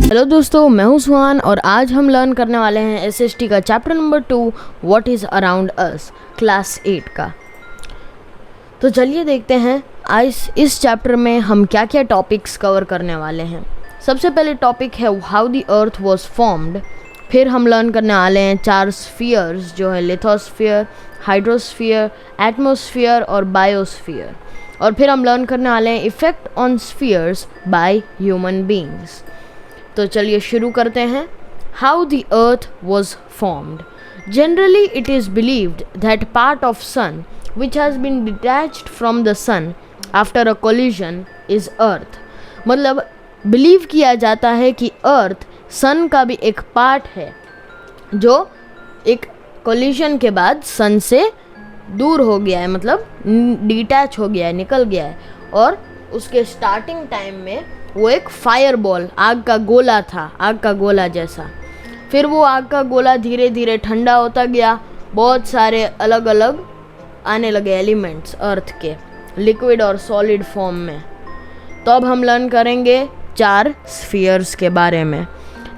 Hello दोस्तों, मैं हूं सुहान और आज हम लर्न करने वाले हैं एसएसटी का chapter number 2 what is around us, class 8 का। तो चलिए देखते हैं आज इस चैप्टर में हम क्या क्या टॉपिक्स कवर करने वाले हैं। सबसे पहले टॉपिक है how the earth was formed. फिर हम लर्न करने वाले हैं 4 स्फीयर्स जो है लिथोस्फीयर, हाइड्रोस्फीयर, एटमॉस्फेयर और बायोस्फीयर। और फिर हम लर्न करने वाले हैं effect on spheres by human beings. तो चलिए शुरू करते हैं। How the earth was formed. Generally it is believed that part of sun which has been detached from the sun after a collision is earth. मतलब believe किया जाता है कि अर्थ सन का भी एक पार्ट है जो एक कोलिजन के बाद सन से दूर हो गया है, मतलब डिटैच हो गया है, निकल गया है। और उसके स्टार्टिंग टाइम में वो एक फायर बॉल, आग का गोला था, आग का गोला जैसा। फिर वो आग का गोला धीरे धीरे ठंडा होता गया, बहुत सारे अलग अलग आने लगे एलिमेंट्स अर्थ के, लिक्विड और सॉलिड फॉर्म में। तो अब हम लर्न करेंगे 4 स्फीयर्स के बारे में।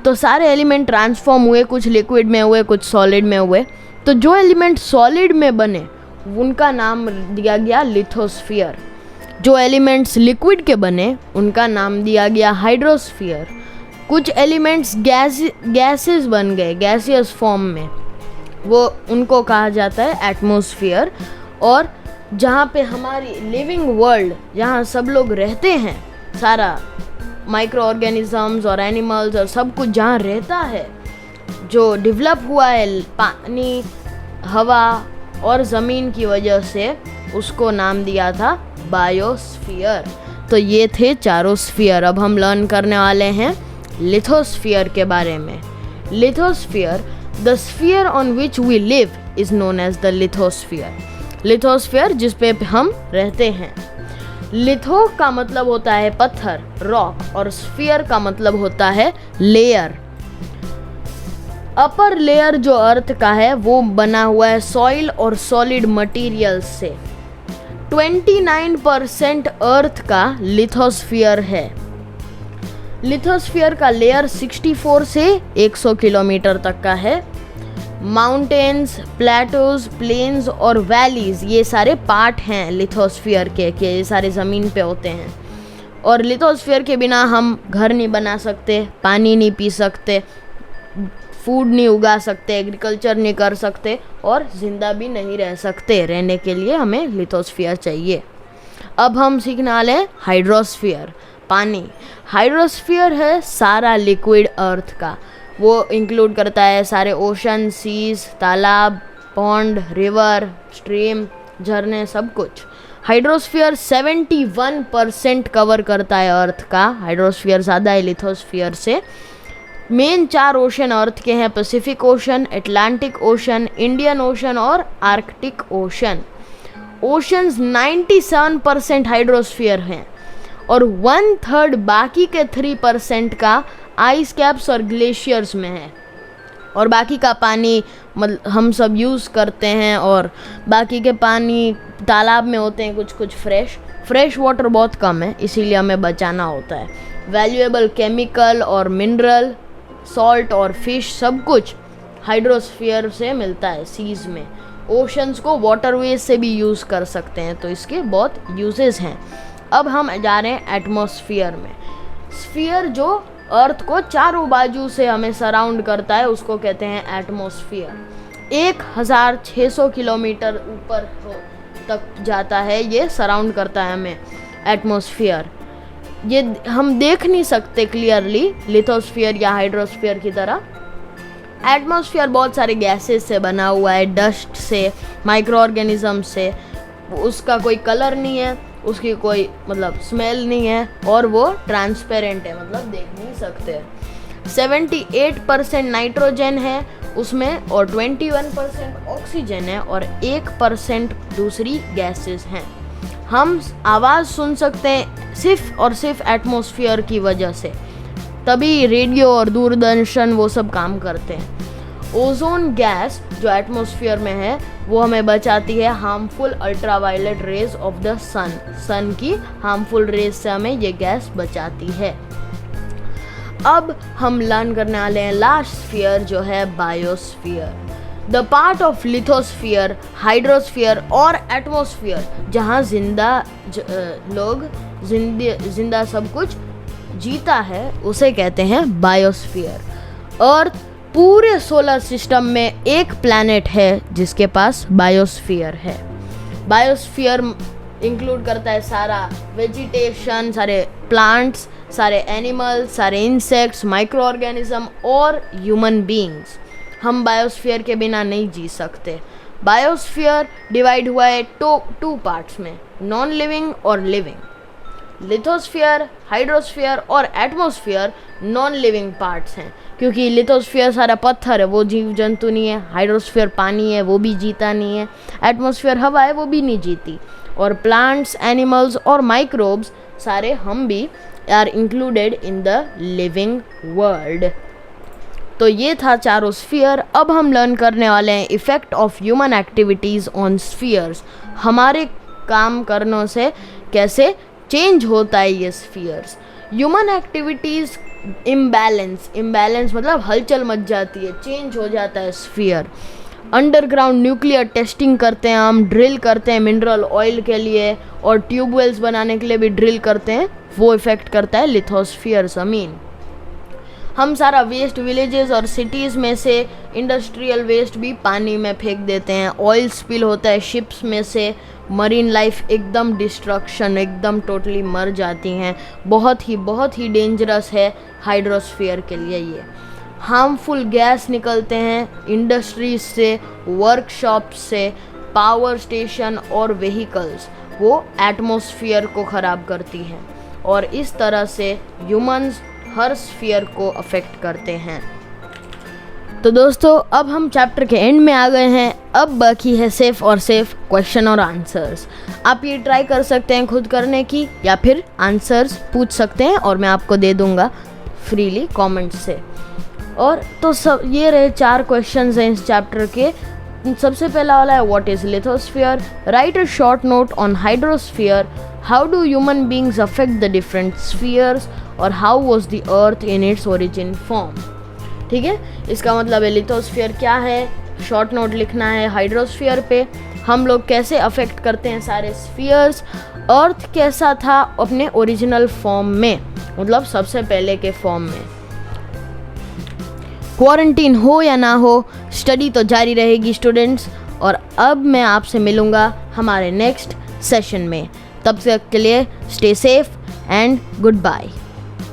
तो सारे एलिमेंट ट्रांसफॉर्म हुए, कुछ लिक्विड में हुए, कुछ सॉलिड में हुए। तो जो एलिमेंट सॉलिड में बने उनका नाम दिया गया लिथोस्फीयर। जो एलिमेंट्स लिक्विड के बने उनका नाम दिया गया हाइड्रोस्फीयर। कुछ एलिमेंट्स गैसेस बन गए गैसियस फॉर्म में, वो उनको कहा जाता है एटमॉस्फेयर। और जहाँ पे हमारी लिविंग वर्ल्ड, जहाँ सब लोग रहते हैं, सारा माइक्रो ऑर्गेनिजम्स और एनिमल्स और सब कुछ जहाँ रहता है, जो डेवलप हुआ है पानी, हवा और ज़मीन की वजह से, उसको नाम दिया था बायोस्फीयर। तो ये थे 4 स्फीयर। अब हम लर्न करने वाले हैं लिथोस्फीयर के बारे में। Lithosphere, the sphere on which we live is known as the lithosphere. Lithosphere जिस पे हम रहते हैं। लिथो का मतलब होता है पत्थर, रॉक, और स्फीयर का मतलब होता है लेयर। अपर लेयर जो अर्थ का है वो बना हुआ है सॉइल और सॉलिड मटेरियल से। 29% अर्थ का लिथोस्फीयर है। लिथोस्फीयर का लेयर 64 से 100 किलोमीटर तक का है। माउंटेन्स, प्लेटोज, प्लेन्स और वैलीज, ये सारे पार्ट हैं लिथोस्फीयर के ये सारे ज़मीन पे होते हैं। और लिथोस्फीयर के बिना हम घर नहीं बना सकते, पानी नहीं पी सकते, फूड नहीं उगा सकते, एग्रीकल्चर नहीं कर सकते और ज़िंदा भी नहीं रह सकते। रहने के लिए हमें लिथोस्फीयर चाहिए। अब हम सीखने वाले हैं हाइड्रोस्फीयर, पानी। हाइड्रोस्फीयर है सारा लिक्विड अर्थ का। वो इंक्लूड करता है सारे ओशन, सीज, तालाब, पॉन्ड, रिवर, स्ट्रीम, झरने, सब कुछ। हाइड्रोस्फीयर 71% कवर करता है अर्थ का। हाइड्रोस्फीयर ज़्यादा है लिथोस्फीयर से। मेन 4 ओशन अर्थ के हैं, Pacific ocean, Atlantic ocean, Indian ocean और आर्कटिक ओशन। ओशंस 97% हाइड्रोस्फीयर हैं और 1/3 बाकी के 3% का आइस कैप्स और ग्लेशियर्स में है। और बाकी का पानी मतलब हम सब यूज़ करते हैं, और बाकी के पानी तालाब में होते हैं, कुछ कुछ फ्रेश वाटर बहुत कम है, इसीलिए हमें बचाना होता है। वैल्यूएबल केमिकल और मिनरल, सॉल्ट और फिश, सब कुछ हाइड्रोस्फीयर से मिलता है सीज में। ओशंस को वाटरवेज से भी यूज़ कर सकते हैं, तो इसके बहुत यूजेस हैं। अब हम जा रहे हैं एटमॉस्फेयर में। स्फीयर जो अर्थ को चारों बाजू से हमें सराउंड करता है उसको कहते हैं एटमॉस्फेयर। 1600 किलोमीटर ऊपर तक जाता है, ये सराउंड करता है हमें एटमॉस्फेयर। ये हम देख नहीं सकते क्लियरली लिथोस्फीयर या हाइड्रोस्फीयर की तरह। एटमॉस्फेयर बहुत सारे गैसेस से बना हुआ है, डस्ट से, माइक्रो ऑर्गेनिज्म से। उसका कोई कलर नहीं है, उसकी कोई मतलब स्मेल नहीं है, और वो ट्रांसपेरेंट है, मतलब देख नहीं सकते। 78% नाइट्रोजन है उसमें और 21% ऑक्सीजन है और 1% दूसरी गैसेस हैं। हम आवाज़ सुन सकते हैं सिर्फ और सिर्फ एटमॉस्फेयर की वजह से, तभी रेडियो और दूरदर्शन वो सब काम करते हैं। ओजोन गैस जो एटमॉस्फेयर में है वो हमें बचाती है harmful ultraviolet rays of the sun की हार्मफुल रेज से हमें ये गैस बचाती है। अब हम लर्न करने वाले हैं लास्ट स्फीयर जो है biosphere, the part of lithosphere, hydrosphere और एटमोस्फीयर जहाँ जिंदा सब कुछ जीता है उसे कहते हैं बायोस्फीयर। अर्थ पूरे सोलर सिस्टम में एक प्लैनेट है जिसके पास बायोस्फीयर है। बायोस्फीयर इंक्लूड करता है सारा वेजिटेशन, सारे प्लांट्स, सारे एनिमल्स, सारे इंसेक्ट्स, माइक्रो ऑर्गेनिज्म और ह्यूमन बीइंग्स। हम बायोस्फीयर के बिना नहीं जी सकते। बायोस्फीयर डिवाइड हुआ है टू पार्ट्स में, नॉन लिविंग और लिविंग। लिथोस्फीयर, हाइड्रोस्फीयर और एटमोस्फीयर नॉन लिविंग पार्ट्स हैं, क्योंकि लिथोस्फीयर सारा पत्थर है, वो जीव जंतु नहीं है। हाइड्रोस्फीयर पानी है, वो भी जीता नहीं है। एटमोस्फीयर हवा है, वो भी नहीं जीती। और प्लांट्स, एनिमल्स और माइक्रोब्स सारे हम भी are included in the living world. तो ये था चारों स्फीयर। अब हम लर्न करने वाले हैं effect of human activities on spheres, हमारे काम करने से कैसे चेंज होता है ये स्फीयर्स। ह्यूमन एक्टिविटीज़ इम्बैलेंस मतलब हलचल मच जाती है, चेंज हो जाता है स्फीयर। अंडरग्राउंड न्यूक्लियर टेस्टिंग करते हैं हम, ड्रिल करते हैं मिनरल ऑयल के लिए और ट्यूबवेल्स बनाने के लिए भी ड्रिल करते हैं, वो इफ़ेक्ट करता है लिथोस्फीयर ज़मीन। हम सारा वेस्ट विलेजेस और सिटीज़ में से इंडस्ट्रियल वेस्ट भी पानी में फेंक देते हैं। ऑयल स्पिल होता है शिप्स में से, मरीन लाइफ एकदम डिस्ट्रक्शन, एकदम टोटली मर जाती हैं। बहुत ही डेंजरस है हाइड्रोस्फीयर के लिए ये। हार्मफुल गैस निकलते हैं इंडस्ट्रीज से, वर्कशॉप से, पावर स्टेशन और व्हीकल्स, वो एटमॉस्फेयर को ख़राब करती हैं और इस तरह से ह्यूमंस हर स्फीयर को अफेक्ट करते हैं। तो दोस्तों अब हम चैप्टर के एंड में आ गए हैं। अब बाकी है सेफ क्वेश्चन और आंसर्स। आप ये ट्राई कर सकते हैं खुद करने की, या फिर आंसर्स पूछ सकते हैं और मैं आपको दे दूंगा फ्रीली कमेंट से। और तो सब ये रहे 4 क्वेश्चंस हैं इस चैप्टर के। सबसे पहला वाला है what is lithosphere, write a short note on hydrosphere, how do human beings affect the different spheres, और how was the earth in its origin form. ठीक है, इसका मतलब है लिथोस्फीयर क्या है, शॉर्ट नोट लिखना है हाइड्रोस्फीयर पे, हम लोग कैसे अफेक्ट करते हैं सारे स्फीयर्स, अर्थ कैसा था अपने ओरिजिनल फॉर्म में, मतलब सबसे पहले के फॉर्म में। क्वारंटीन हो या ना हो, स्टडी तो जारी रहेगी स्टूडेंट्स। और अब मैं आपसे मिलूँगा हमारे नेक्स्ट सेशन में। तब तक के लिए stay safe and good bye.